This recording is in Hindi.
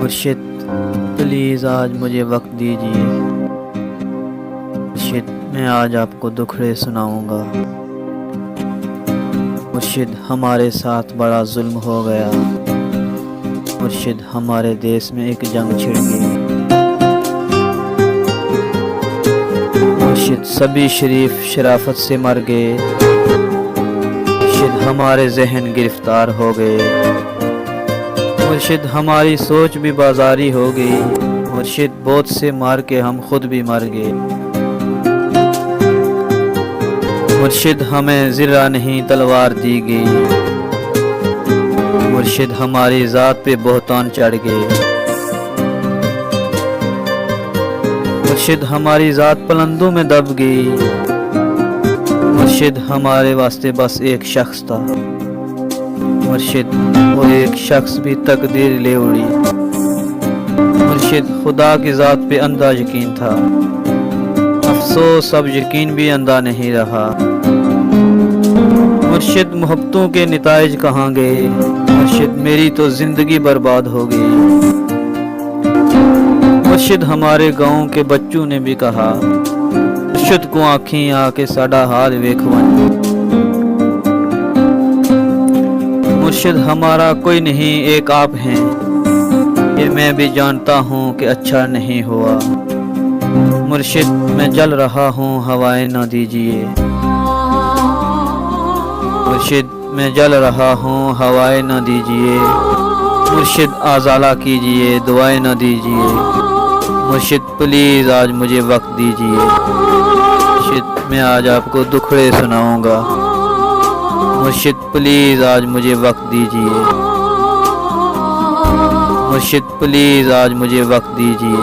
मुर्शिद प्लीज़ आज मुझे वक्त दीजिए। मुर्शिद मैं आज आपको दुखड़े सुनाऊंगा। मुर्शिद मुर्शिद साथ बड़ा जुल्म हो गया। मुर्शिद हमारे देश में एक जंग छिड़ गई। मुर्शिद सभी शरीफ शराफत से मर गए। मुर्शिद हमारे जहन गिरफ्तार हो गए। मुर्शिद हमारी सोच भी बाजारी हो गई। मुर्शिद बहुत से मार के हम खुद भी मर गए। मुर्शिद हमें ज़िरा नहीं तलवार दी गई। मुर्शिद हमारी ज़ात पे बहतान चढ़ गए। मुर्शिद हमारी ज़ात पलंदों में दब गई। मुर्शिद हमारे वास्ते बस एक शख्स था। मुर्शिद वो एक शख्स भी तकदीर ले उड़ी। मुर्शिद खुदा की ज़ात पे अंधा यकीन था। अफसोस अब यकीन भी अंधा नहीं रहा। मुर्शिद मोहब्बतों के निताइज कहाँ गए। मुर्शिद मेरी तो जिंदगी बर्बाद हो गई। मुर्शिद हमारे गांव के बच्चों ने भी कहा, मुर्शिद को आँखी आके साडा हाल वेखवन। मुर्शिद हमारा कोई नहीं एक आप हैं। ये मैं भी जानता हूँ कि अच्छा नहीं हुआ। मुर्शिद मैं जल रहा हूँ हवाएं न दीजिए। मुर्शिद मैं जल रहा हूँ हवाएं न दीजिए। मुर्शिद आज़ाला कीजिए दुआएं न दीजिए। मुर्शिद प्लीज़ आज मुझे वक्त दीजिए। मुर्शिद मैं आज आपको दुखड़े सुनाऊंगा। मुर्शिद प्लीज़ आज मुझे वक्त दीजिए। मुर्शिद प्लीज़ आज मुझे वक्त दीजिए।